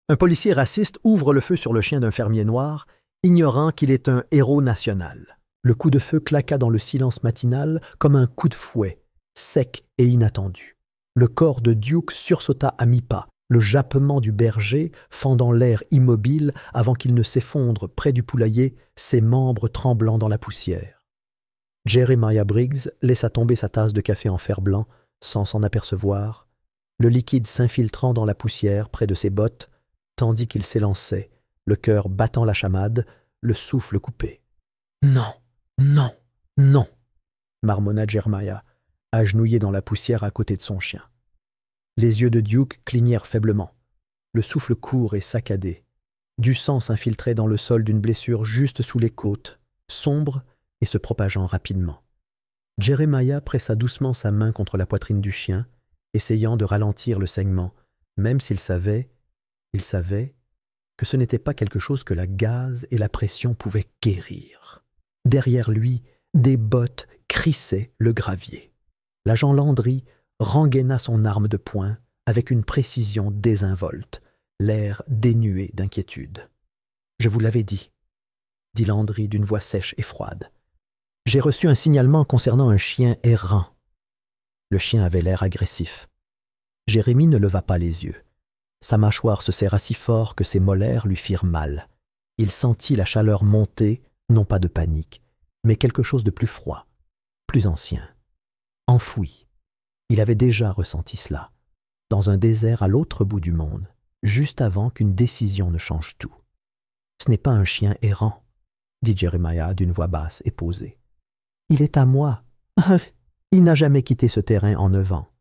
Un policier raciste ouvre le feu sur le chien d'un fermier noir, ignorant qu'il est un héros national. Le coup de feu claqua dans le silence matinal comme un coup de fouet, sec et inattendu. Le corps de Duke sursauta à mi-pas, le jappement du berger fendant l'air immobile avant qu'il ne s'effondre près du poulailler, ses membres tremblant dans la poussière. Jeremiah Briggs laissa tomber sa tasse de café en fer blanc, sans s'en apercevoir, le liquide s'infiltrant dans la poussière près de ses bottes, tandis qu'il s'élançait, le cœur battant la chamade, le souffle coupé. « Non, non, non !» marmonna Jeremiah, agenouillé dans la poussière à côté de son chien. Les yeux de Duke clignèrent faiblement. Le souffle court et saccadé. Du sang s'infiltrait dans le sol d'une blessure juste sous les côtes, sombre et se propageant rapidement. Jeremiah pressa doucement sa main contre la poitrine du chien, essayant de ralentir le saignement, même s'il savait, que ce n'était pas quelque chose que la gaze et la pression pouvaient guérir. Derrière lui, des bottes crissaient le gravier. L'agent Landry rengaina son arme de poing avec une précision désinvolte, l'air dénué d'inquiétude. « Je vous l'avais dit, » dit Landry d'une voix sèche et froide. « J'ai reçu un signalement concernant un chien errant. » Le chien avait l'air agressif. Jérémie ne leva pas les yeux. Sa mâchoire se serra si fort que ses molaires lui firent mal. Il sentit la chaleur monter, non pas de panique, mais quelque chose de plus froid, plus ancien, enfoui. Il avait déjà ressenti cela, dans un désert à l'autre bout du monde, juste avant qu'une décision ne change tout. « Ce n'est pas un chien errant, » dit Jeremiah d'une voix basse et posée. « Il est à moi. Il n'a jamais quitté ce terrain en 9 ans. »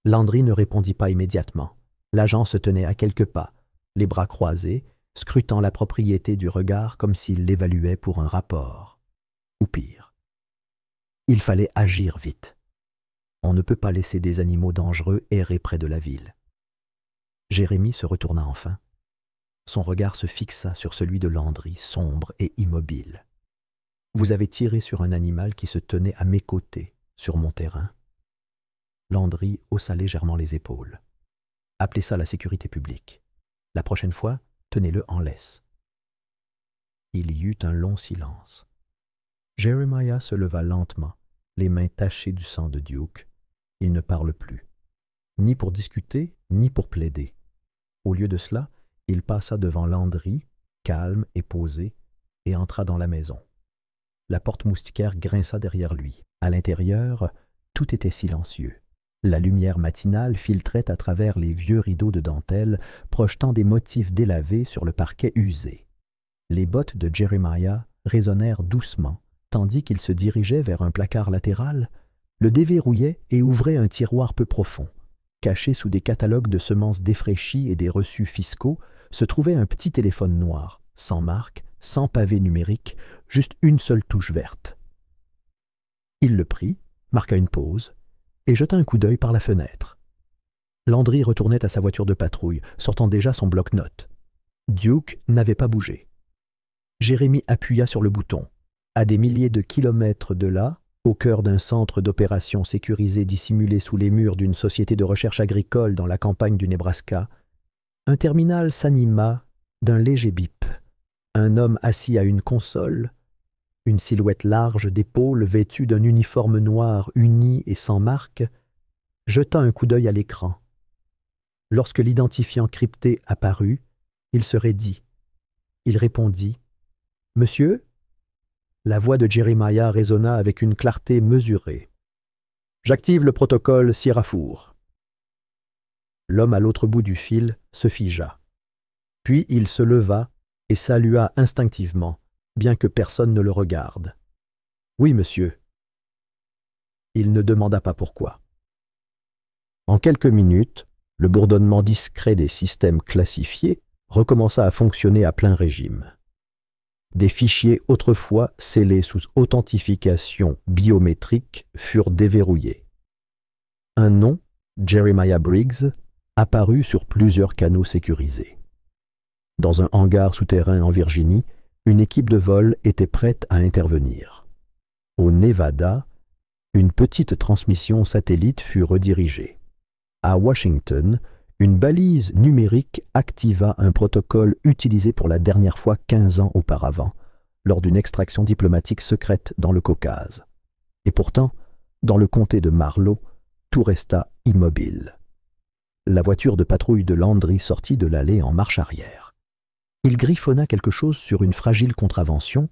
Landry ne répondit pas immédiatement. L'agent se tenait à quelques pas, les bras croisés, scrutant la propriété du regard comme s'il l'évaluait pour un rapport. Ou pire. Il fallait agir vite. On ne peut pas laisser des animaux dangereux errer près de la ville. Jérémie se retourna enfin. Son regard se fixa sur celui de Landry, sombre et immobile. « Vous avez tiré sur un animal qui se tenait à mes côtés, sur mon terrain. » Landry haussa légèrement les épaules. « Appelez ça la sécurité publique. La prochaine fois, tenez-le en laisse. » Il y eut un long silence. Jeremiah se leva lentement, les mains tachées du sang de Duke. Il ne parle plus, ni pour discuter, ni pour plaider. Au lieu de cela, il passa devant Landry, calme et posé, et entra dans la maison. La porte moustiquaire grinça derrière lui. À l'intérieur, tout était silencieux. La lumière matinale filtrait à travers les vieux rideaux de dentelle, projetant des motifs délavés sur le parquet usé. Les bottes de Jeremiah résonnèrent doucement, tandis qu'il se dirigeait vers un placard latéral, le déverrouillait et ouvrait un tiroir peu profond. Caché sous des catalogues de semences défraîchies et des reçus fiscaux, se trouvait un petit téléphone noir, sans marque, sans pavé numérique, juste une seule touche verte. Il le prit, marqua une pause, et jeta un coup d'œil par la fenêtre. Landry retournait à sa voiture de patrouille, sortant déjà son bloc-notes. Duke n'avait pas bougé. Jérémie appuya sur le bouton. À des milliers de kilomètres de là, au cœur d'un centre d'opération sécurisé dissimulé sous les murs d'une société de recherche agricole dans la campagne du Nebraska, un terminal s'anima d'un léger bip. Un homme assis à une console, une silhouette large d'épaules vêtue d'un uniforme noir uni et sans marque, jeta un coup d'œil à l'écran. Lorsque l'identifiant crypté apparut, il se raidit. Il répondit « Monsieur ?» La voix de Jeremiah résonna avec une clarté mesurée. « J'active le protocole Sierrafour. » L'homme à l'autre bout du fil se figea. Puis il se leva et salua instinctivement, bien que personne ne le regarde. « Oui, monsieur. » Il ne demanda pas pourquoi. En quelques minutes, le bourdonnement discret des systèmes classifiés recommença à fonctionner à plein régime. Des fichiers autrefois scellés sous authentification biométrique furent déverrouillés. Un nom, Jeremiah Briggs, apparut sur plusieurs canaux sécurisés. Dans un hangar souterrain en Virginie, une équipe de vol était prête à intervenir. Au Nevada, une petite transmission satellite fut redirigée. À Washington, Une balise numérique activa un protocole utilisé pour la dernière fois 15 ans auparavant, lors d'une extraction diplomatique secrète dans le Caucase. Et pourtant, dans le comté de Marlow, tout resta immobile. La voiture de patrouille de Landry sortit de l'allée en marche arrière. Il griffonna quelque chose sur une fragile contravention,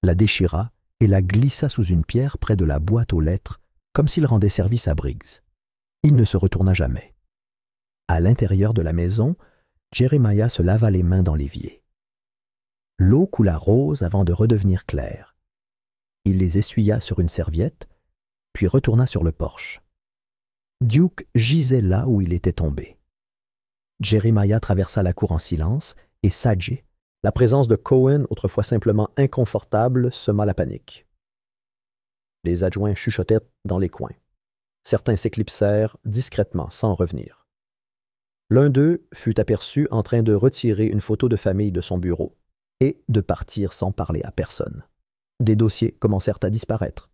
la déchira et la glissa sous une pierre près de la boîte aux lettres, comme s'il rendait service à Briggs. Il ne se retourna jamais. À l'intérieur de la maison, Jeremiah se lava les mains dans l'évier. L'eau coula rose avant de redevenir claire. Il les essuya sur une serviette, puis retourna sur le porche. Duke gisait là où il était tombé. Jeremiah traversa la cour en silence et Sadji, la présence de Cohen, autrefois simplement inconfortable, sema la panique. Les adjoints chuchotaient dans les coins. Certains s'éclipsèrent discrètement, sans revenir. L'un d'eux fut aperçu en train de retirer une photo de famille de son bureau et de partir sans parler à personne. Des dossiers commencèrent à disparaître.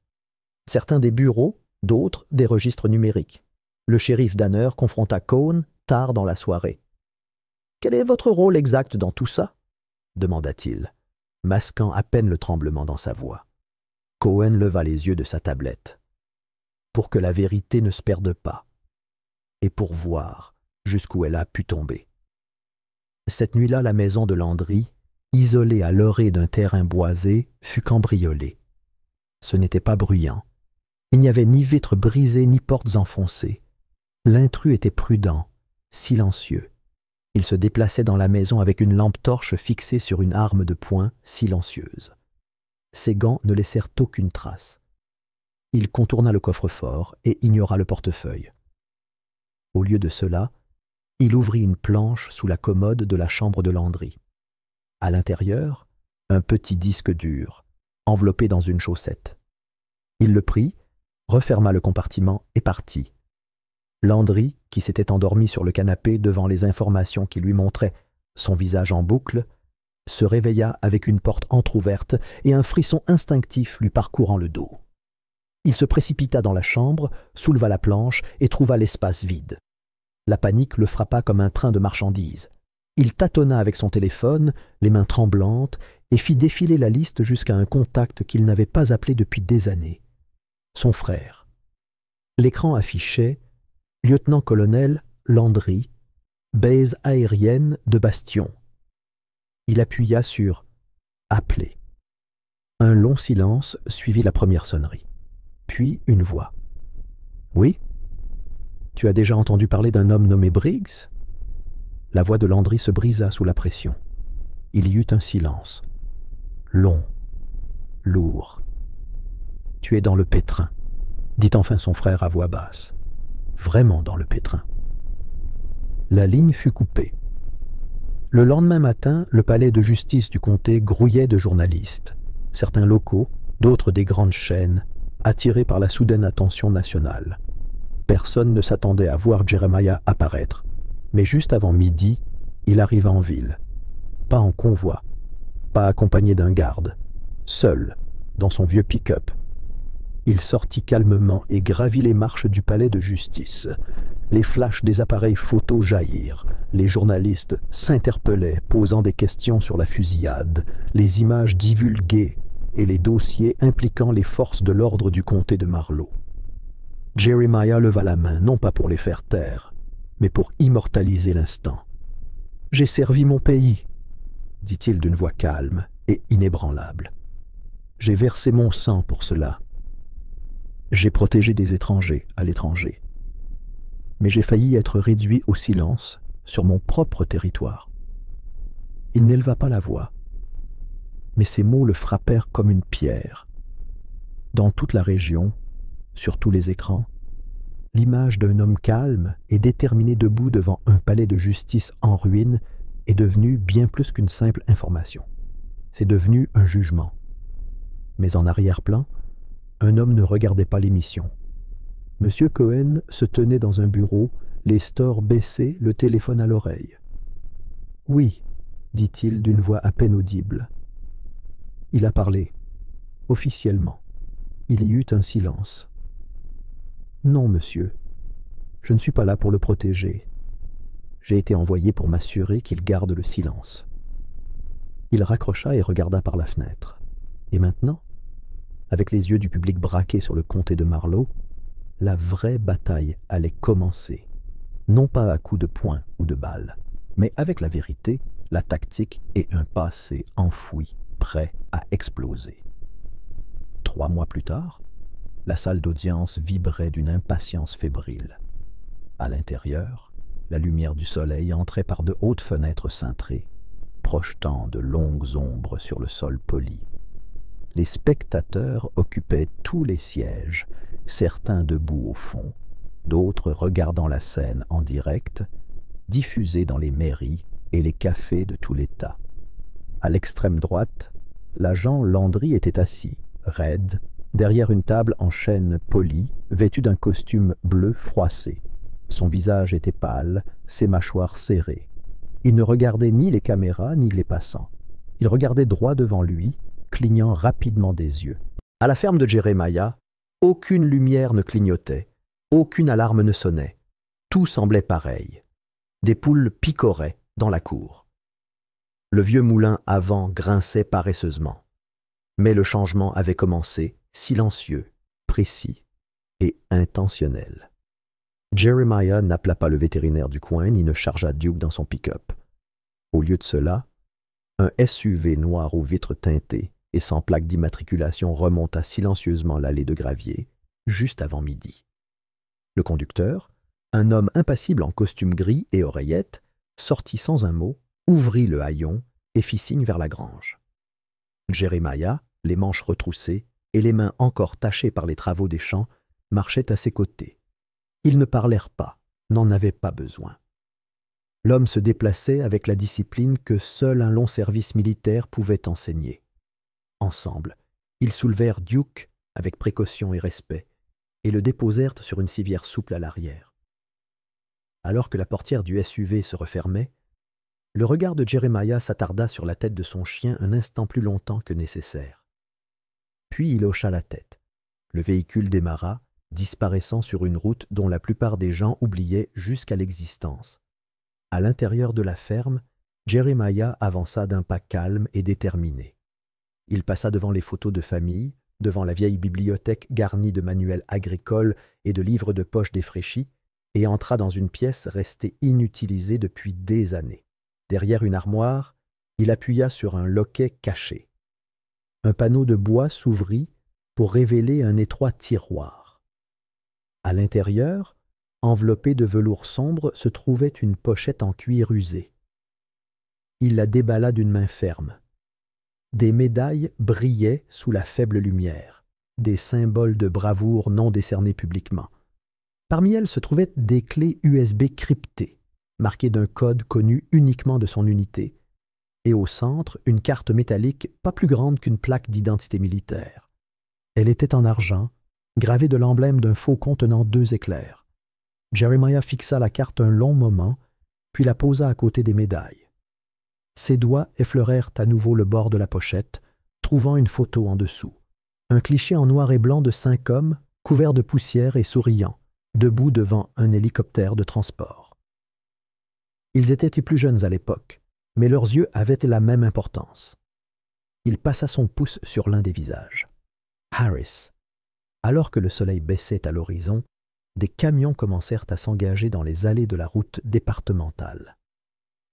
Certains des bureaux, d'autres des registres numériques. Le shérif Danner confronta Cohen tard dans la soirée. « Quel est votre rôle exact dans tout ça ?» demanda-t-il, masquant à peine le tremblement dans sa voix. Cohen leva les yeux de sa tablette. « Pour que la vérité ne se perde pas, et pour voir jusqu'où elle a pu tomber. » Cette nuit-là, la maison de Landry, isolée à l'orée d'un terrain boisé, fut cambriolée. Ce n'était pas bruyant. Il n'y avait ni vitres brisées ni portes enfoncées. L'intrus était prudent, silencieux. Il se déplaçait dans la maison avec une lampe torche fixée sur une arme de poing silencieuse. Ses gants ne laissèrent aucune trace. Il contourna le coffre-fort et ignora le portefeuille. Au lieu de cela, il ouvrit une planche sous la commode de la chambre de Landry. À l'intérieur, un petit disque dur, enveloppé dans une chaussette. Il le prit, referma le compartiment et partit. Landry, qui s'était endormi sur le canapé devant les informations qui lui montraient son visage en boucle, se réveilla avec une porte entr'ouverte et un frisson instinctif lui parcourant le dos. Il se précipita dans la chambre, souleva la planche et trouva l'espace vide. La panique le frappa comme un train de marchandises. Il tâtonna avec son téléphone, les mains tremblantes, et fit défiler la liste jusqu'à un contact qu'il n'avait pas appelé depuis des années. Son frère. L'écran affichait « Lieutenant-colonel Landry, base aérienne de Bastion ». Il appuya sur « Appeler ». Un long silence suivit la première sonnerie. Puis une voix. « Oui ? Tu as déjà entendu parler d'un homme nommé Briggs ?» La voix de Landry se brisa sous la pression. Il y eut un silence. Long, lourd. « Tu es dans le pétrin », dit enfin son frère à voix basse. Vraiment dans le pétrin. La ligne fut coupée. Le lendemain matin, le palais de justice du comté grouillait de journalistes, certains locaux, d'autres des grandes chaînes, attirés par la soudaine attention nationale. Personne ne s'attendait à voir Jeremiah apparaître, mais juste avant midi, il arriva en ville. Pas en convoi, pas accompagné d'un garde, seul, dans son vieux pick-up. Il sortit calmement et gravit les marches du palais de justice. Les flashs des appareils photo jaillirent. Les journalistes s'interpellaient, posant des questions sur la fusillade, les images divulguées et les dossiers impliquant les forces de l'ordre du comté de Marlow. Jeremiah leva la main, non pas pour les faire taire, mais pour immortaliser l'instant. « J'ai servi mon pays », dit-il d'une voix calme et inébranlable. « J'ai versé mon sang pour cela. J'ai protégé des étrangers à l'étranger. Mais j'ai failli être réduit au silence sur mon propre territoire. » Il n'éleva pas la voix, mais ces mots le frappèrent comme une pierre. Dans toute la région, sur tous les écrans, l'image d'un homme calme et déterminé debout devant un palais de justice en ruine est devenue bien plus qu'une simple information. C'est devenu un jugement. Mais en arrière-plan, un homme ne regardait pas l'émission. M. Cohen se tenait dans un bureau, les stores baissés, le téléphone à l'oreille. « Oui, » dit-il d'une voix à peine audible. Il a parlé, officiellement. Il y eut un silence. « Non, monsieur, je ne suis pas là pour le protéger. j'ai été envoyé pour m'assurer qu'il garde le silence. » Il raccrocha et regarda par la fenêtre. Et maintenant, avec les yeux du public braqués sur le comté de Marlowe, la vraie bataille allait commencer. Non pas à coups de poing ou de balles, mais avec la vérité, la tactique et un passé enfoui, prêt à exploser. 3 mois plus tard, la salle d'audience vibrait d'une impatience fébrile. À l'intérieur, la lumière du soleil entrait par de hautes fenêtres cintrées, projetant de longues ombres sur le sol poli. Les spectateurs occupaient tous les sièges, certains debout au fond, d'autres regardant la scène en direct, diffusée dans les mairies et les cafés de tout l'État. À l'extrême droite, l'agent Landry était assis, raide, derrière une table en chêne poli, vêtu d'un costume bleu froissé. Son visage était pâle, ses mâchoires serrées. Il ne regardait ni les caméras ni les passants. Il regardait droit devant lui, clignant rapidement des yeux. À la ferme de Jeremiah, aucune lumière ne clignotait, aucune alarme ne sonnait. Tout semblait pareil. Des poules picoraient dans la cour. Le vieux moulin à vent grinçait paresseusement. Mais le changement avait commencé, silencieux, précis et intentionnel. Jeremiah n'appela pas le vétérinaire du coin ni ne chargea Duke dans son pick-up. Au lieu de cela, un SUV noir aux vitres teintées et sans plaque d'immatriculation remonta silencieusement l'allée de gravier, juste avant midi. Le conducteur, un homme impassible en costume gris et oreillette, sortit sans un mot, ouvrit le haillon et fit signe vers la grange. Jeremiah, les manches retroussées et les mains encore tachées par les travaux des champs, marchait à ses côtés. Ils ne parlèrent pas, n'en avaient pas besoin. L'homme se déplaçait avec la discipline que seul un long service militaire pouvait enseigner. Ensemble, ils soulevèrent Duke avec précaution et respect et le déposèrent sur une civière souple à l'arrière. Alors que la portière du SUV se refermait, le regard de Jeremiah s'attarda sur la tête de son chien un instant plus longtemps que nécessaire. Puis il hocha la tête. Le véhicule démarra, disparaissant sur une route dont la plupart des gens oubliaient jusqu'à l'existence. À l'intérieur de la ferme, Jeremiah avança d'un pas calme et déterminé. Il passa devant les photos de famille, devant la vieille bibliothèque garnie de manuels agricoles et de livres de poche défraîchis, et entra dans une pièce restée inutilisée depuis des années. Derrière une armoire, il appuya sur un loquet caché. Un panneau de bois s'ouvrit pour révéler un étroit tiroir. À l'intérieur, enveloppée de velours sombre, se trouvait une pochette en cuir usé. Il la déballa d'une main ferme. Des médailles brillaient sous la faible lumière, des symboles de bravoure non décernés publiquement. Parmi elles se trouvaient des clés USB cryptées, marquées d'un code connu uniquement de son unité, et au centre, une carte métallique pas plus grande qu'une plaque d'identité militaire. Elle était en argent, gravée de l'emblème d'un faucon tenant 2 éclairs. Jeremiah fixa la carte un long moment, puis la posa à côté des médailles. Ses doigts effleurèrent à nouveau le bord de la pochette, trouvant une photo en dessous. Un cliché en noir et blanc de 5 hommes, couverts de poussière et souriants, debout devant un hélicoptère de transport. Ils étaient plus jeunes à l'époque, mais leurs yeux avaient la même importance. Il passa son pouce sur l'un des visages. Harris. Alors que le soleil baissait à l'horizon, des camions commencèrent à s'engager dans les allées de la route départementale.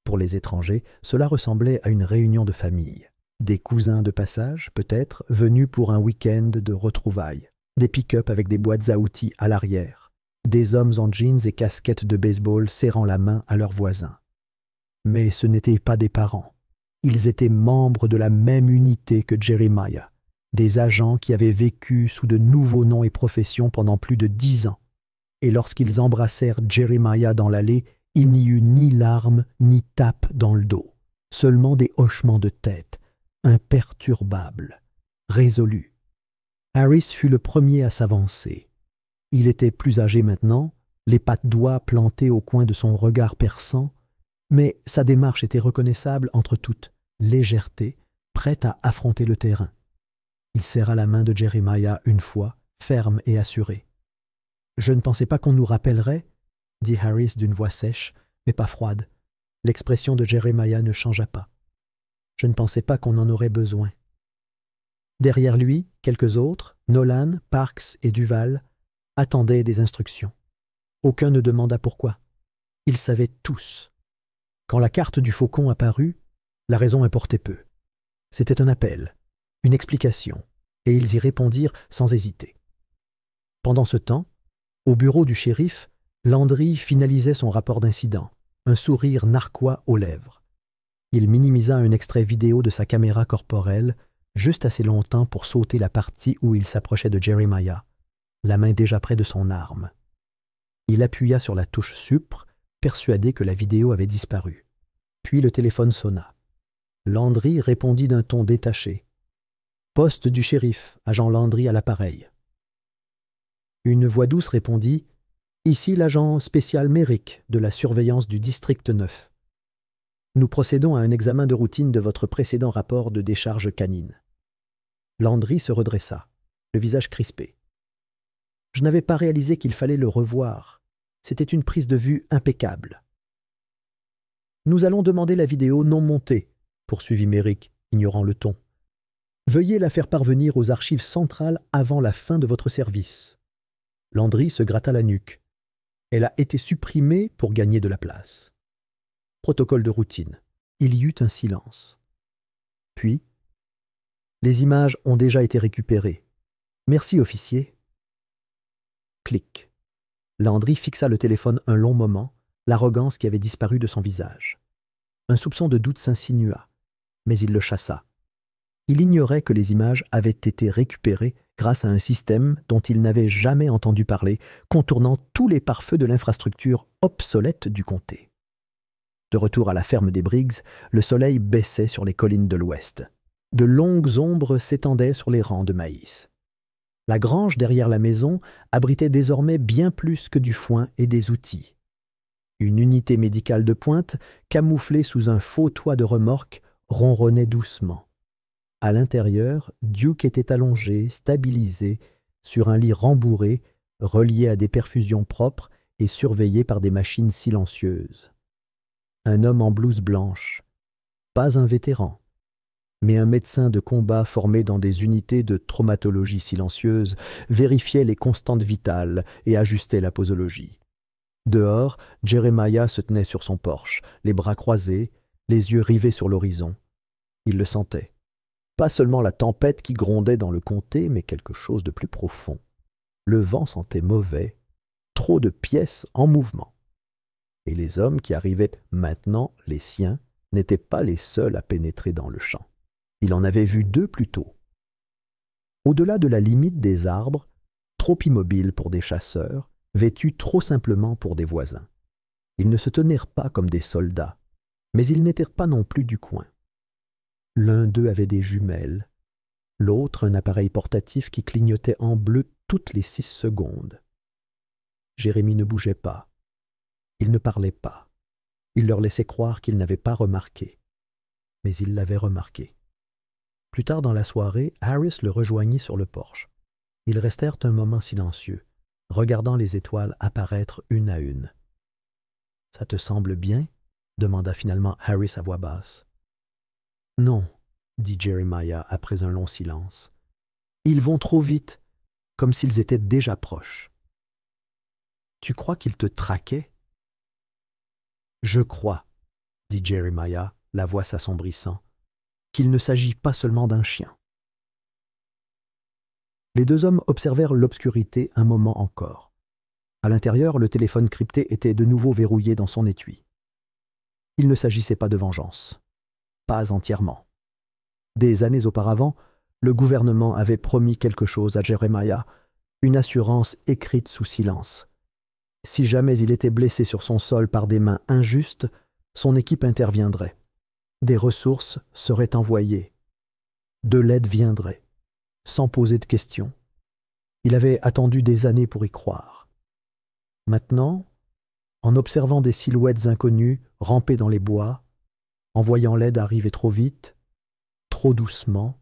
Pour les étrangers, cela ressemblait à une réunion de famille. Des cousins de passage, peut-être, venus pour un week-end de retrouvailles. Des pick-up avec des boîtes à outils à l'arrière. Des hommes en jeans et casquettes de baseball serrant la main à leurs voisins. Mais ce n'étaient pas des parents. Ils étaient membres de la même unité que Jeremiah, des agents qui avaient vécu sous de nouveaux noms et professions pendant plus de 10 ans. Et lorsqu'ils embrassèrent Jeremiah dans l'allée, il n'y eut ni larmes ni tapes dans le dos, seulement des hochements de tête, imperturbables, résolus. Harris fut le premier à s'avancer. Il était plus âgé maintenant, les pattes d'oie plantées au coin de son regard perçant, mais sa démarche était reconnaissable entre toutes, légèreté, prête à affronter le terrain. Il serra la main de Jeremiah une fois, ferme et assuré. « Je ne pensais pas qu'on nous rappellerait, » dit Harris d'une voix sèche, mais pas froide. L'expression de Jeremiah ne changea pas. Je ne pensais pas qu'on en aurait besoin. Derrière lui, quelques autres, Nolan, Parks et Duval, attendaient des instructions. Aucun ne demanda pourquoi. Ils savaient tous. Quand la carte du faucon apparut, la raison importait peu. C'était un appel, une explication, et ils y répondirent sans hésiter. Pendant ce temps, au bureau du shérif, Landry finalisait son rapport d'incident, un sourire narquois aux lèvres. Il minimisa un extrait vidéo de sa caméra corporelle, juste assez longtemps pour sauter la partie où il s'approchait de Jeremiah, la main déjà près de son arme. Il appuya sur la touche Supre, persuadé que la vidéo avait disparu. Puis le téléphone sonna. Landry répondit d'un ton détaché. « Poste du shérif, agent Landry à l'appareil. » Une voix douce répondit « Ici l'agent spécial Merrick de la surveillance du district 9. Nous procédons à un examen de routine de votre précédent rapport de décharge canine. » Landry se redressa, le visage crispé. « Je n'avais pas réalisé qu'il fallait le revoir. C'était une prise de vue impeccable. »« Nous allons demander la vidéo non montée, » poursuivit Merrick, ignorant le ton. « Veuillez la faire parvenir aux archives centrales avant la fin de votre service. » Landry se gratta la nuque. Elle a été supprimée pour gagner de la place. Protocole de routine. Il y eut un silence. Puis, les images ont déjà été récupérées. Merci, officier. Clic. Landry fixa le téléphone un long moment, l'arrogance qui avait disparu de son visage. Un soupçon de doute s'insinua, mais il le chassa. Il ignorait que les images avaient été récupérées grâce à un système dont il n'avait jamais entendu parler, contournant tous les pare-feux de l'infrastructure obsolète du comté. De retour à la ferme des Briggs, le soleil baissait sur les collines de l'ouest. De longues ombres s'étendaient sur les rangs de maïs. La grange derrière la maison abritait désormais bien plus que du foin et des outils. Une unité médicale de pointe, camouflée sous un faux toit de remorque, ronronnait doucement. À l'intérieur, Duke était allongé, stabilisé, sur un lit rembourré, relié à des perfusions propres et surveillé par des machines silencieuses. Un homme en blouse blanche, pas un vétéran, mais un médecin de combat formé dans des unités de traumatologie silencieuse, vérifiait les constantes vitales et ajustait la posologie. Dehors, Jeremiah se tenait sur son porche, les bras croisés, les yeux rivés sur l'horizon. Il le sentait. Pas seulement la tempête qui grondait dans le comté, mais quelque chose de plus profond. Le vent sentait mauvais, trop de pièces en mouvement. Et les hommes qui arrivaient maintenant, les siens, n'étaient pas les seuls à pénétrer dans le champ. Il en avait vu 2 plus tôt. Au-delà de la limite des arbres, trop immobiles pour des chasseurs, vêtus trop simplement pour des voisins. Ils ne se tenirent pas comme des soldats, mais ils n'étaient pas non plus du coin. L'un d'eux avait des jumelles, l'autre un appareil portatif qui clignotait en bleu toutes les 6 secondes. Jérémie ne bougeait pas. Il ne parlait pas. Il leur laissait croire qu'il n'avait pas remarqué. Mais il l'avait remarqué. Plus tard dans la soirée, Harris le rejoignit sur le porche. Ils restèrent un moment silencieux, regardant les étoiles apparaître une à une. « Ça te semble bien ?» demanda finalement Harris à voix basse. « Non, » dit Jeremiah après un long silence. « Ils vont trop vite, comme s'ils étaient déjà proches. »« Tu crois qu'ils te traquaient ?»« Je crois, » dit Jeremiah, la voix s'assombrissant, « qu'il ne s'agit pas seulement d'un chien. » Les 2 hommes observèrent l'obscurité un moment encore. À l'intérieur, le téléphone crypté était de nouveau verrouillé dans son étui. Il ne s'agissait pas de vengeance. Pas entièrement. Des années auparavant, le gouvernement avait promis quelque chose à Jeremiah, une assurance écrite sous silence. Si jamais il était blessé sur son sol par des mains injustes, son équipe interviendrait. Des ressources seraient envoyées. De l'aide viendrait, sans poser de questions. Il avait attendu des années pour y croire. Maintenant, en observant des silhouettes inconnues ramper dans les bois, en voyant l'aide arriver trop vite, trop doucement,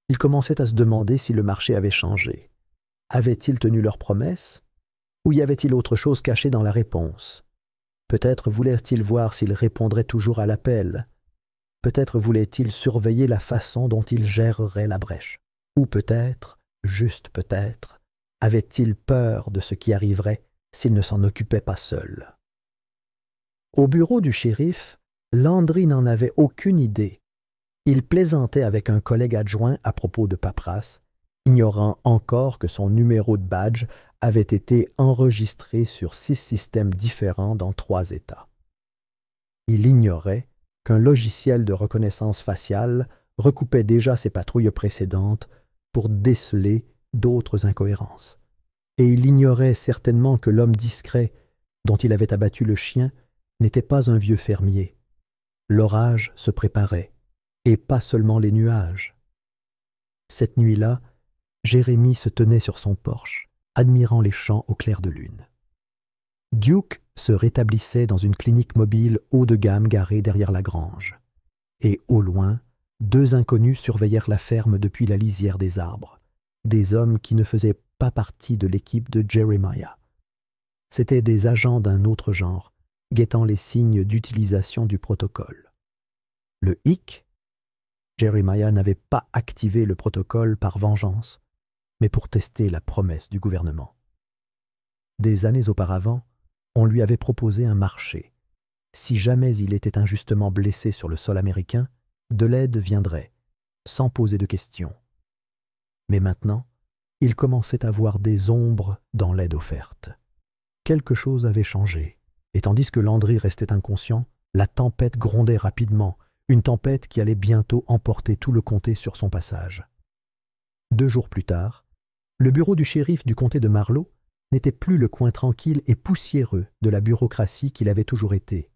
il commençait à se demander si le marché avait changé. Avaient-ils tenu leurs promesses? Ou y avait-il autre chose cachée dans la réponse? Peut-être voulait-il voir s'il répondrait toujours à l'appel. Peut-être voulait-il surveiller la façon dont il gérerait la brèche. Ou peut-être, juste peut-être, avait-il peur de ce qui arriverait s'il ne s'en occupait pas seul. Au bureau du shérif, Landry n'en avait aucune idée. Il plaisantait avec un collègue adjoint à propos de paperasse, ignorant encore que son numéro de badge avait été enregistré sur 6 systèmes différents dans 3 États. Il ignorait qu'un logiciel de reconnaissance faciale recoupait déjà ses patrouilles précédentes pour déceler d'autres incohérences. Et il ignorait certainement que l'homme discret dont il avait abattu le chien n'était pas un vieux fermier. L'orage se préparait, et pas seulement les nuages. Cette nuit-là, Jérémie se tenait sur son porche, admirant les champs au clair de lune. Duke se rétablissait dans une clinique mobile haut de gamme garée derrière la grange. Et au loin, 2 inconnus surveillèrent la ferme depuis la lisière des arbres, des hommes qui ne faisaient pas partie de l'équipe de Jeremiah. C'étaient des agents d'un autre genre, guettant les signes d'utilisation du protocole. Le hic, Jeremiah n'avait pas activé le protocole par vengeance, mais pour tester la promesse du gouvernement. Des années auparavant, on lui avait proposé un marché. Si jamais il était injustement blessé sur le sol américain, de l'aide viendrait, sans poser de questions. Mais maintenant, il commençait à voir des ombres dans l'aide offerte. Quelque chose avait changé, et tandis que Landry restait inconscient, la tempête grondait rapidement, une tempête qui allait bientôt emporter tout le comté sur son passage. 2 jours plus tard, le bureau du shérif du comté de Marlow n'était plus le coin tranquille et poussiéreux de la bureaucratie qu'il avait toujours été.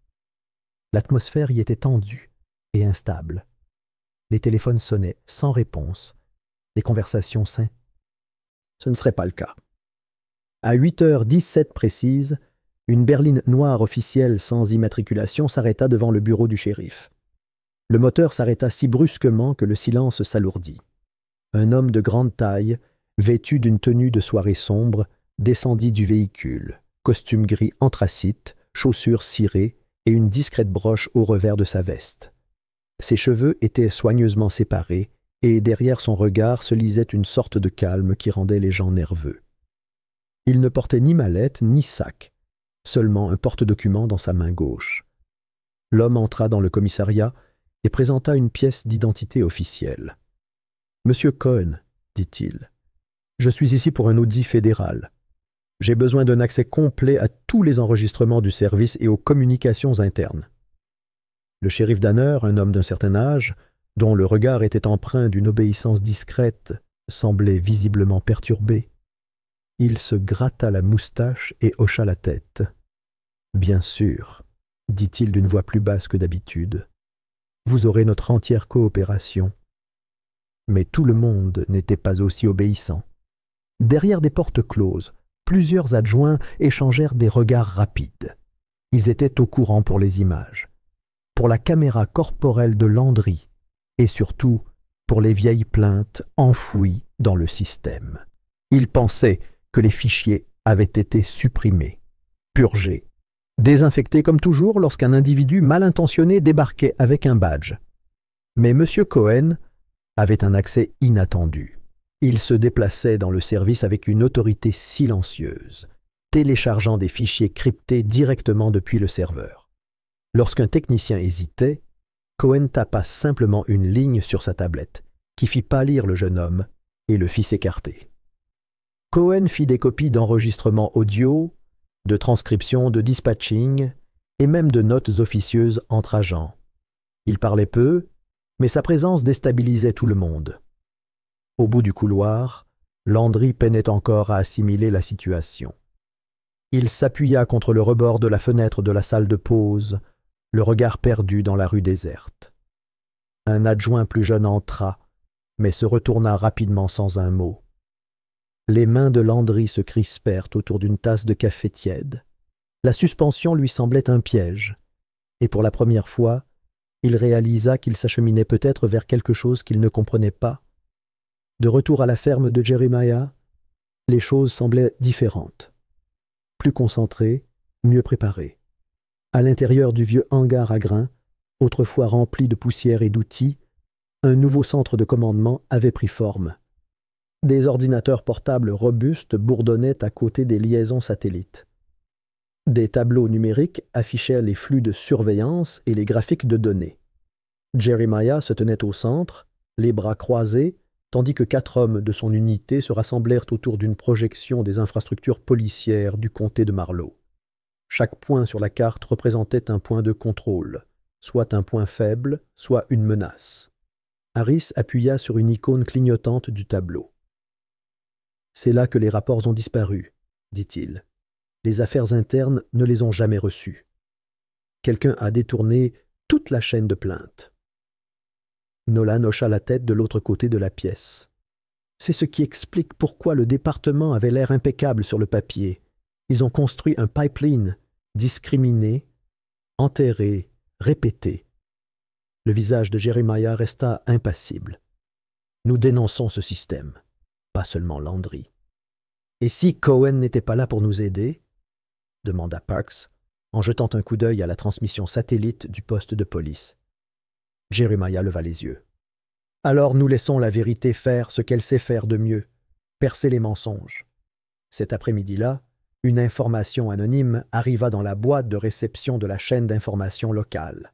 L'atmosphère y était tendue et instable. Les téléphones sonnaient sans réponse, les conversations saines. Ce ne serait pas le cas. À 8h17 précises, une berline noire officielle sans immatriculation s'arrêta devant le bureau du shérif. Le moteur s'arrêta si brusquement que le silence s'alourdit. Un homme de grande taille, vêtu d'une tenue de soirée sombre, descendit du véhicule, costume gris anthracite, chaussures cirées et une discrète broche au revers de sa veste. Ses cheveux étaient soigneusement séparés et derrière son regard se lisait une sorte de calme qui rendait les gens nerveux. Il ne portait ni mallette ni sac, seulement un porte-document dans sa main gauche. L'homme entra dans le commissariat et présenta une pièce d'identité officielle. « Monsieur Cohen, dit-il, je suis ici pour un audit fédéral. J'ai besoin d'un accès complet à tous les enregistrements du service et aux communications internes. » Le shérif Danner, un homme d'un certain âge, dont le regard était empreint d'une obéissance discrète, semblait visiblement perturbé. Il se gratta la moustache et hocha la tête. « Bien sûr, dit-il d'une voix plus basse que d'habitude. Vous aurez notre entière coopération. » Mais tout le monde n'était pas aussi obéissant. Derrière des portes closes, plusieurs adjoints échangèrent des regards rapides. Ils étaient au courant pour les images, pour la caméra corporelle de Landry et surtout pour les vieilles plaintes enfouies dans le système. Ils pensaient que les fichiers avaient été supprimés, purgés, désinfectés comme toujours lorsqu'un individu mal intentionné débarquait avec un badge. Mais M. Cohen avait un accès inattendu. Il se déplaçait dans le service avec une autorité silencieuse, téléchargeant des fichiers cryptés directement depuis le serveur. Lorsqu'un technicien hésitait, Cohen tapa simplement une ligne sur sa tablette, qui fit pâlir le jeune homme et le fit s'écarter. Cohen fit des copies d'enregistrements audio, de transcriptions de dispatching et même de notes officieuses entre agents. Il parlait peu, mais sa présence déstabilisait tout le monde. Au bout du couloir, Landry peinait encore à assimiler la situation. Il s'appuya contre le rebord de la fenêtre de la salle de pause, le regard perdu dans la rue déserte. Un adjoint plus jeune entra, mais se retourna rapidement sans un mot. Les mains de Landry se crispèrent autour d'une tasse de café tiède. La suspension lui semblait un piège, et pour la première fois, il réalisa qu'il s'acheminait peut-être vers quelque chose qu'il ne comprenait pas. De retour à la ferme de Jeremiah, les choses semblaient différentes, plus concentrées, mieux préparées. À l'intérieur du vieux hangar à grains, autrefois rempli de poussière et d'outils, un nouveau centre de commandement avait pris forme. Des ordinateurs portables robustes bourdonnaient à côté des liaisons satellites. Des tableaux numériques affichaient les flux de surveillance et les graphiques de données. Jeremiah se tenait au centre, les bras croisés, tandis que 4 hommes de son unité se rassemblèrent autour d'une projection des infrastructures policières du comté de Marlow. Chaque point sur la carte représentait un point de contrôle, soit un point faible, soit une menace. Harris appuya sur une icône clignotante du tableau. « C'est là que les rapports ont disparu, dit-il. Les affaires internes ne les ont jamais reçus. Quelqu'un a détourné toute la chaîne de plaintes. » Nolan hocha la tête de l'autre côté de la pièce. C'est ce qui explique pourquoi le département avait l'air impeccable sur le papier. Ils ont construit un pipeline, discriminé, enterré, répété. Le visage de Jeremiah resta impassible. Nous dénonçons ce système, pas seulement Landry. Et si Cohen n'était pas là pour nous aider? Demanda Parks, en jetant un coup d'œil à la transmission satellite du poste de police. Jeremiah leva les yeux. Alors nous laissons la vérité faire ce qu'elle sait faire de mieux, percer les mensonges. Cet après-midi-là, une information anonyme arriva dans la boîte de réception de la chaîne d'information locale.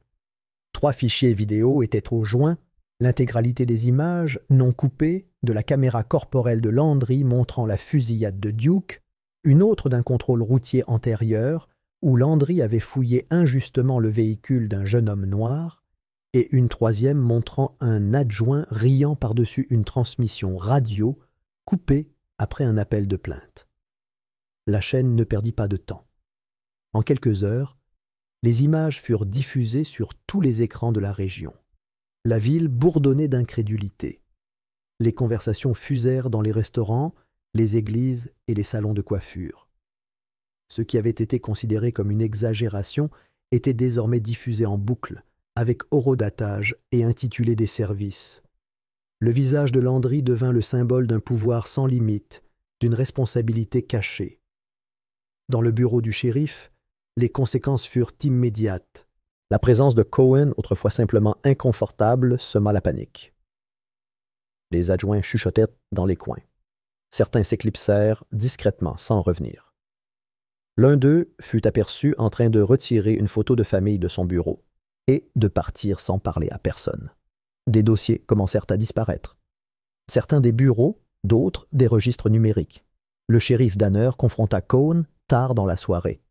3 fichiers vidéo étaient au joint, l'intégralité des images, non coupées, de la caméra corporelle de Landry montrant la fusillade de Duke, une autre d'un contrôle routier antérieur, où Landry avait fouillé injustement le véhicule d'un jeune homme noir, et une 3e montrant un adjoint riant par-dessus une transmission radio coupée après un appel de plainte. La chaîne ne perdit pas de temps. En quelques heures, les images furent diffusées sur tous les écrans de la région. La ville bourdonnait d'incrédulité. Les conversations fusèrent dans les restaurants, les églises et les salons de coiffure. Ce qui avait été considéré comme une exagération était désormais diffusé en boucle, avec horodatage et intitulé des services. Le visage de Landry devint le symbole d'un pouvoir sans limite, d'une responsabilité cachée. Dans le bureau du shérif, les conséquences furent immédiates. La présence de Cohen, autrefois simplement inconfortable, sema la panique. Les adjoints chuchotaient dans les coins. Certains s'éclipsèrent discrètement, sans revenir. L'un d'eux fut aperçu en train de retirer une photo de famille de son bureau et de partir sans parler à personne. Des dossiers commencèrent à disparaître. Certains des bureaux, d'autres des registres numériques. Le shérif Danner confronta Cohen tard dans la soirée.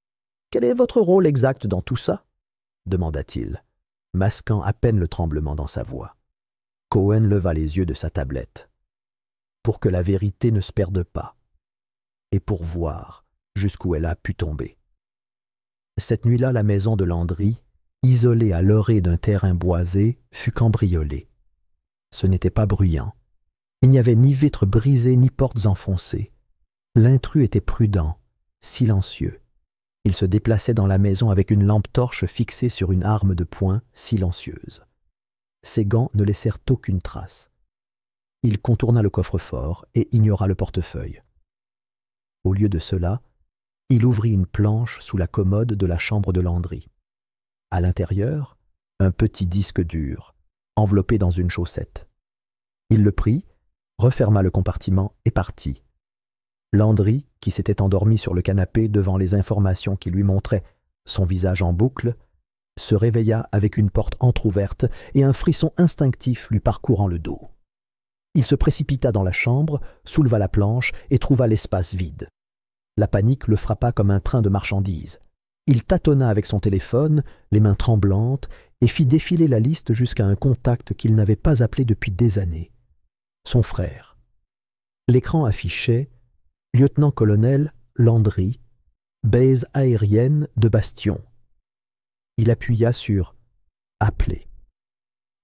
« Quel est votre rôle exact dans tout ça ?» demanda-t-il, masquant à peine le tremblement dans sa voix. Cohen leva les yeux de sa tablette. « Pour que la vérité ne se perde pas, et pour voir jusqu'où elle a pu tomber. » Cette nuit-là, la maison de Landry, isolée à l'orée d'un terrain boisé, fut cambriolée. Ce n'était pas bruyant. Il n'y avait ni vitres brisées ni portes enfoncées. L'intrus était prudent, silencieux. Il se déplaçait dans la maison avec une lampe torche fixée sur une arme de poing silencieuse. Ses gants ne laissèrent aucune trace. Il contourna le coffre-fort et ignora le portefeuille. Au lieu de cela, il ouvrit une planche sous la commode de la chambre de Landry. À l'intérieur, un petit disque dur, enveloppé dans une chaussette. Il le prit, referma le compartiment et partit. Landry, qui s'était endormi sur le canapé devant les informations qui lui montraient son visage en boucle, se réveilla avec une porte entr'ouverte et un frisson instinctif lui parcourant le dos. Il se précipita dans la chambre, souleva la planche et trouva l'espace vide. La panique le frappa comme un train de marchandises. Il tâtonna avec son téléphone, les mains tremblantes, et fit défiler la liste jusqu'à un contact qu'il n'avait pas appelé depuis des années. Son frère. L'écran affichait « Lieutenant-colonel Landry, base aérienne de Bastion ». Il appuya sur « Appeler ».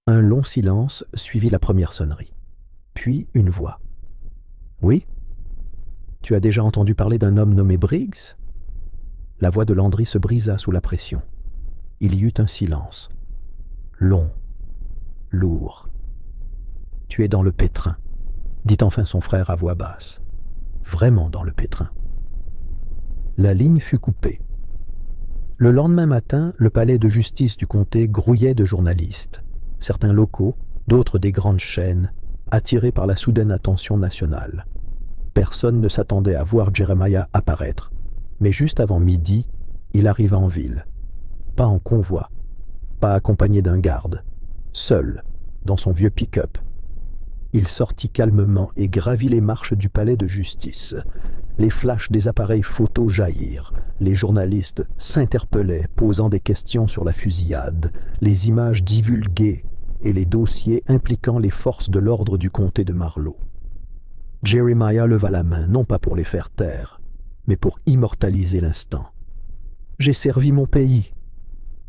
Un long silence suivit la première sonnerie. Puis une voix. « Oui? Tu as déjà entendu parler d'un homme nommé Briggs ?» La voix de Landry se brisa sous la pression. Il y eut un silence. Long, lourd. « Tu es dans le pétrin », dit enfin son frère à voix basse. « Vraiment dans le pétrin. » La ligne fut coupée. Le lendemain matin, le palais de justice du comté grouillait de journalistes, certains locaux, d'autres des grandes chaînes, attirés par la soudaine attention nationale. Personne ne s'attendait à voir Jeremiah apparaître, mais juste avant midi, il arriva en ville. Pas en convoi, pas accompagné d'un garde, seul, dans son vieux pick-up. Il sortit calmement et gravit les marches du palais de justice. Les flashs des appareils photos jaillirent. Les journalistes s'interpellaient, posant des questions sur la fusillade, les images divulguées et les dossiers impliquant les forces de l'ordre du comté de Marlow. Jeremiah leva la main, non pas pour les faire taire, mais pour immortaliser l'instant. « J'ai servi mon pays »,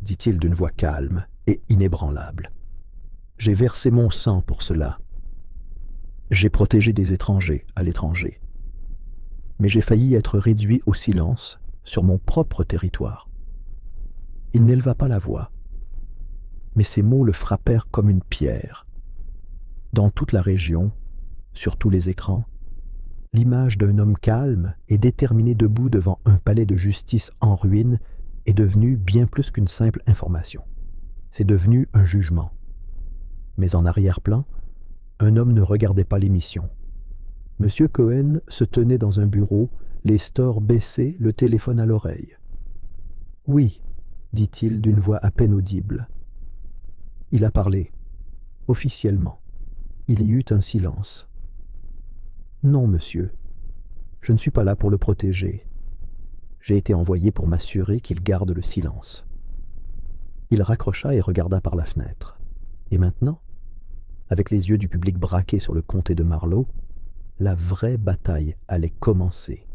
dit-il d'une voix calme et inébranlable. « J'ai versé mon sang pour cela. J'ai protégé des étrangers à l'étranger. Mais j'ai failli être réduit au silence sur mon propre territoire. » Il n'éleva pas la voix, mais ces mots le frappèrent comme une pierre. Dans toute la région, sur tous les écrans, l'image d'un homme calme et déterminé debout devant un palais de justice en ruine est devenue bien plus qu'une simple information. C'est devenu un jugement. Mais en arrière-plan, un homme ne regardait pas l'émission. M. Cohen se tenait dans un bureau, les stores baissés, le téléphone à l'oreille. « Oui, » dit-il d'une voix à peine audible. Il a parlé, officiellement. Il y eut un silence. « Non, monsieur, je ne suis pas là pour le protéger. J'ai été envoyé pour m'assurer qu'il garde le silence. » Il raccrocha et regarda par la fenêtre. Et maintenant, avec les yeux du public braqués sur le comté de Marlow, la vraie bataille allait commencer,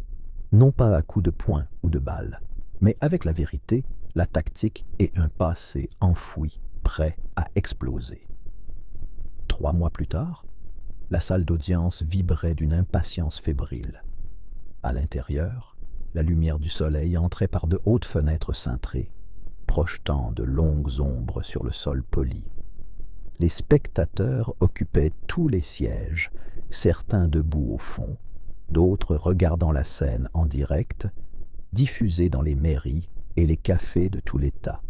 non pas à coups de poing ou de balles, mais avec la vérité, la tactique et un passé enfoui, prêt à exploser. 3 mois plus tard, la salle d'audience vibrait d'une impatience fébrile. À l'intérieur, la lumière du soleil entrait par de hautes fenêtres cintrées, projetant de longues ombres sur le sol poli. Les spectateurs occupaient tous les sièges, certains debout au fond, d'autres regardant la scène en direct, diffusée dans les mairies et les cafés de tout l'État.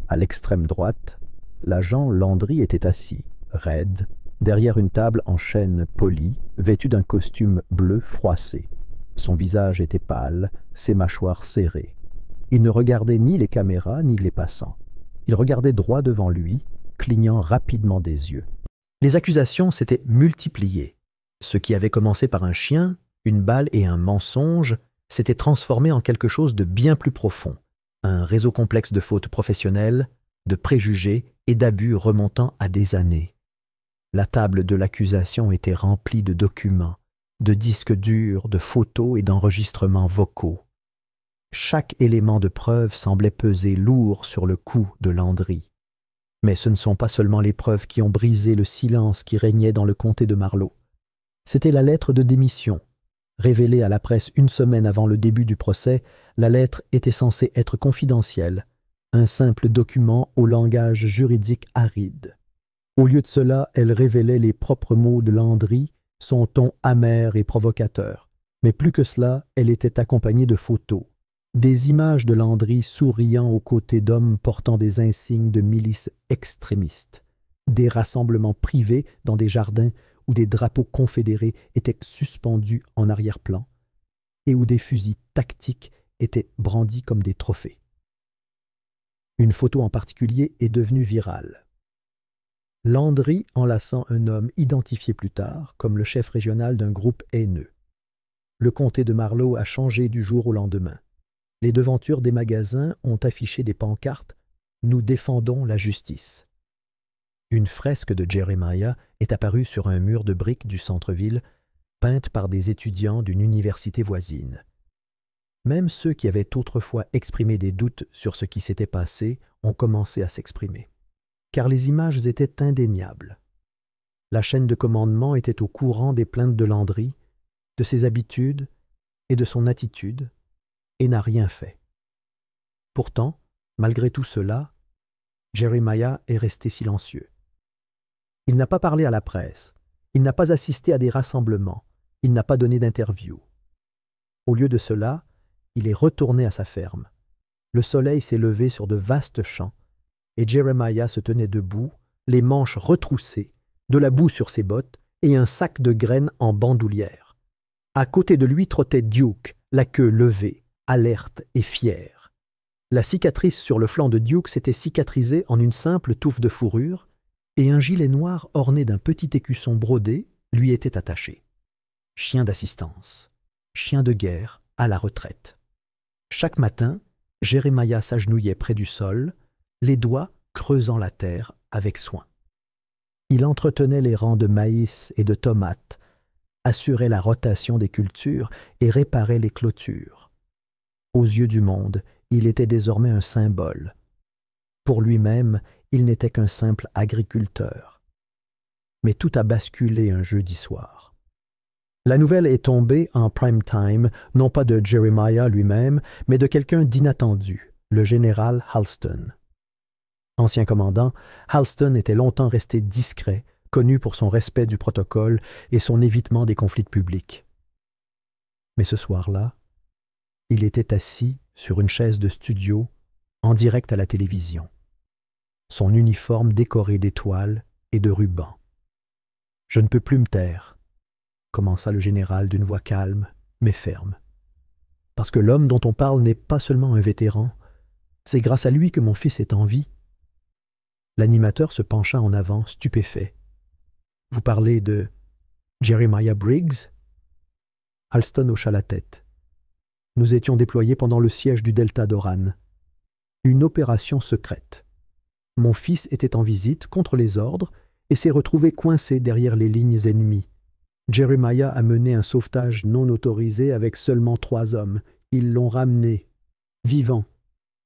À l'extrême droite, l'agent Landry était assis, raide, derrière une table en chêne poli, vêtu d'un costume bleu froissé. Son visage était pâle, ses mâchoires serrées. Il ne regardait ni les caméras ni les passants. Il regardait droit devant lui, clignant rapidement des yeux. Les accusations s'étaient multipliées. Ce qui avait commencé par un chien, une balle et un mensonge s'était transformé en quelque chose de bien plus profond. Un réseau complexe de fautes professionnelles, de préjugés et d'abus remontant à des années. La table de l'accusation était remplie de documents, de disques durs, de photos et d'enregistrements vocaux. Chaque élément de preuve semblait peser lourd sur le cou de Landry. Mais ce ne sont pas seulement les preuves qui ont brisé le silence qui régnait dans le comté de Marlow. C'était la lettre de démission. Révélée à la presse 1 semaine avant le début du procès, la lettre était censée être confidentielle, un simple document au langage juridique aride. Au lieu de cela, elle révélait les propres mots de Landry, son ton amer et provocateur. Mais plus que cela, elle était accompagnée de photos. Des images de Landry souriant aux côtés d'hommes portant des insignes de milices extrémistes. Des rassemblements privés dans des jardins où des drapeaux confédérés étaient suspendus en arrière-plan et où des fusils tactiques étaient brandis comme des trophées. Une photo en particulier est devenue virale. Landry enlaçant un homme identifié plus tard comme le chef régional d'un groupe haineux. Le comté de Marlow a changé du jour au lendemain. Les devantures des magasins ont affiché des pancartes « Nous défendons la justice ». Une fresque de Jeremiah est apparue sur un mur de briques du centre-ville, peinte par des étudiants d'une université voisine. Même ceux qui avaient autrefois exprimé des doutes sur ce qui s'était passé ont commencé à s'exprimer. Car les images étaient indéniables. La chaîne de commandement était au courant des plaintes de Landry, de ses habitudes et de son attitude, et n'a rien fait. Pourtant, malgré tout cela, Jeremiah est resté silencieux. Il n'a pas parlé à la presse, il n'a pas assisté à des rassemblements, il n'a pas donné d'interview. Au lieu de cela, il est retourné à sa ferme. Le soleil s'est levé sur de vastes champs, et Jeremiah se tenait debout, les manches retroussées, de la boue sur ses bottes et un sac de graines en bandoulière. À côté de lui trottait Duke, la queue levée, alerte et fière. La cicatrice sur le flanc de Duke s'était cicatrisée en une simple touffe de fourrure, et un gilet noir orné d'un petit écusson brodé lui était attaché. Chien d'assistance, chien de guerre à la retraite. Chaque matin, Jeremiah s'agenouillait près du sol, les doigts creusant la terre avec soin. Il entretenait les rangs de maïs et de tomates, assurait la rotation des cultures et réparait les clôtures. Aux yeux du monde, il était désormais un symbole. Pour lui-même, il n'était qu'un simple agriculteur. Mais tout a basculé un jeudi soir. La nouvelle est tombée en prime time, non pas de Jeremiah lui-même, mais de quelqu'un d'inattendu, le général Halston. Ancien commandant, Halston était longtemps resté discret, connu pour son respect du protocole et son évitement des conflits publics. Mais ce soir-là, il était assis sur une chaise de studio, en direct à la télévision, son uniforme décoré d'étoiles et de rubans. « Je ne peux plus me taire », commença le général d'une voix calme, mais ferme. « Parce que l'homme dont on parle n'est pas seulement un vétéran, c'est grâce à lui que mon fils est en vie. » L'animateur se pencha en avant, stupéfait. « Vous parlez de Jeremiah Briggs ?» Halston hocha la tête. « Nous étions déployés pendant le siège du delta d'Oran. Une opération secrète. Mon fils était en visite contre les ordres et s'est retrouvé coincé derrière les lignes ennemies. Jeremiah a mené un sauvetage non autorisé avec seulement 3 hommes. Ils l'ont ramené, vivant.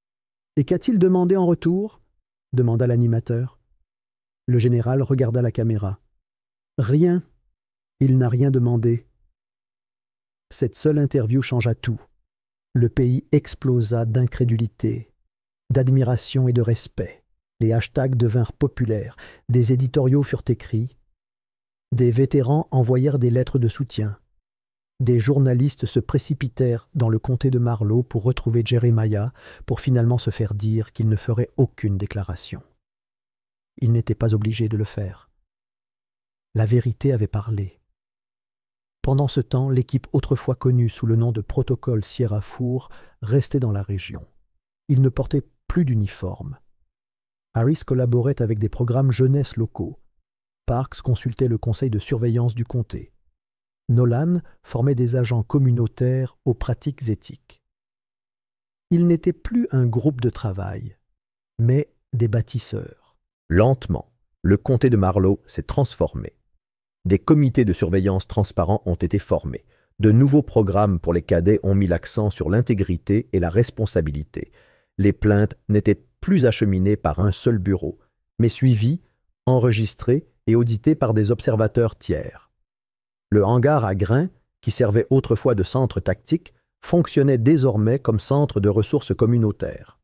« Et qu'a-t-il demandé en retour ?» demanda l'animateur. Le général regarda la caméra. « Rien. Il n'a rien demandé. » Cette seule interview changea tout. Le pays explosa d'incrédulité, d'admiration et de respect. Les hashtags devinrent populaires, des éditoriaux furent écrits, des vétérans envoyèrent des lettres de soutien. Des journalistes se précipitèrent dans le comté de Marlow pour retrouver Jeremiah, pour finalement se faire dire qu'il ne ferait aucune déclaration. Il n'était pas obligé de le faire. La vérité avait parlé. Pendant ce temps, l'équipe autrefois connue sous le nom de Protocole Sierra Four restait dans la région. Il ne portait plus d'uniforme. Harris collaborait avec des programmes jeunesse locaux. Parks consultait le conseil de surveillance du comté. Nolan formait des agents communautaires aux pratiques éthiques. Ils n'étaient plus un groupe de travail, mais des bâtisseurs. Lentement, le comté de Marlow s'est transformé. Des comités de surveillance transparents ont été formés. De nouveaux programmes pour les cadets ont mis l'accent sur l'intégrité et la responsabilité. Les plaintes n'étaient plus acheminées par un seul bureau, mais suivies, enregistrées et auditées par des observateurs tiers. Le hangar à grains, qui servait autrefois de centre tactique, fonctionnait désormais comme centre de ressources communautaires.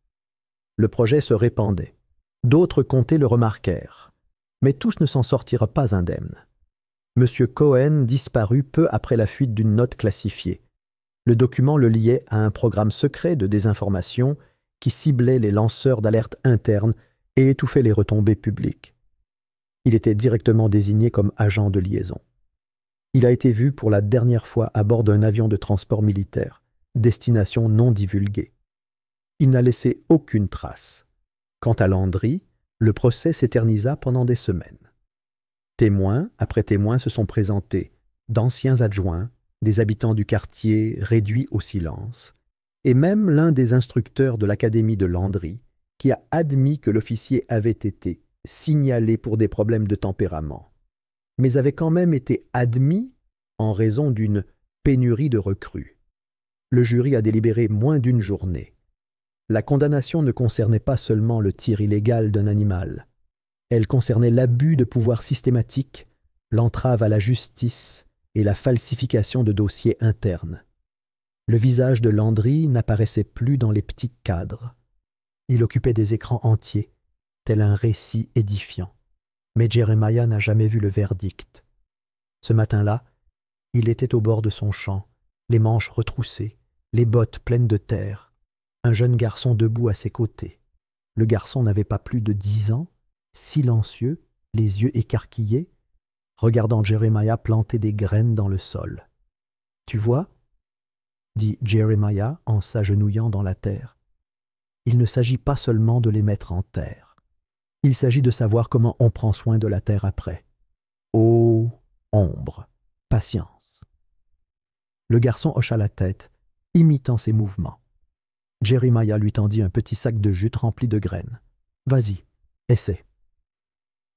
Le projet se répandait. D'autres comtés le remarquèrent. Mais tous ne s'en sortirent pas indemnes. M. Cohen disparut peu après la fuite d'une note classifiée. Le document le liait à un programme secret de désinformation qui ciblait les lanceurs d'alerte internes et étouffait les retombées publiques. Il était directement désigné comme agent de liaison. Il a été vu pour la dernière fois à bord d'un avion de transport militaire, destination non divulguée. Il n'a laissé aucune trace. Quant à Landry, le procès s'éternisa pendant des semaines. Témoins après témoins se sont présentés, d'anciens adjoints, des habitants du quartier réduits au silence, et même l'un des instructeurs de l'académie de Landry, qui a admis que l'officier avait été signalé pour des problèmes de tempérament, mais avait quand même été admis en raison d'une pénurie de recrues. Le jury a délibéré moins d'une journée. La condamnation ne concernait pas seulement le tir illégal d'un animal. Elle concernait l'abus de pouvoir systématique, l'entrave à la justice et la falsification de dossiers internes. Le visage de Landry n'apparaissait plus dans les petits cadres. Il occupait des écrans entiers, tel un récit édifiant. Mais Jeremiah n'a jamais vu le verdict. Ce matin-là, il était au bord de son champ, les manches retroussées, les bottes pleines de terre, un jeune garçon debout à ses côtés. Le garçon n'avait pas plus de 10 ans, silencieux, les yeux écarquillés, regardant Jeremiah planter des graines dans le sol. « Tu vois ?» dit Jeremiah en s'agenouillant dans la terre. « Il ne s'agit pas seulement de les mettre en terre. Il s'agit de savoir comment on prend soin de la terre après. Oh, ombre, patience. » Le garçon hocha la tête, imitant ses mouvements. Jeremiah lui tendit un petit sac de jute rempli de graines. « Vas-y, essaie. »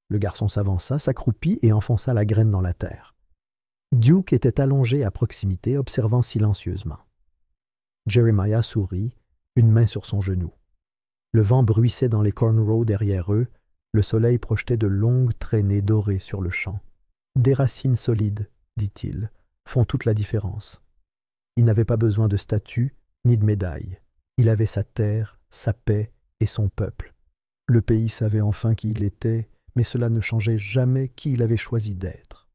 Le garçon s'avança, s'accroupit et enfonça la graine dans la terre. Duke était allongé à proximité, observant silencieusement. Jeremiah sourit, une main sur son genou. Le vent bruissait dans les cornrows derrière eux, le soleil projetait de longues traînées dorées sur le champ. « Des racines solides, dit-il, font toute la différence. » Il n'avait pas besoin de statue ni de médaille. Il avait sa terre, sa paix et son peuple. Le pays savait enfin qui il était, mais cela ne changeait jamais qui il avait choisi d'être.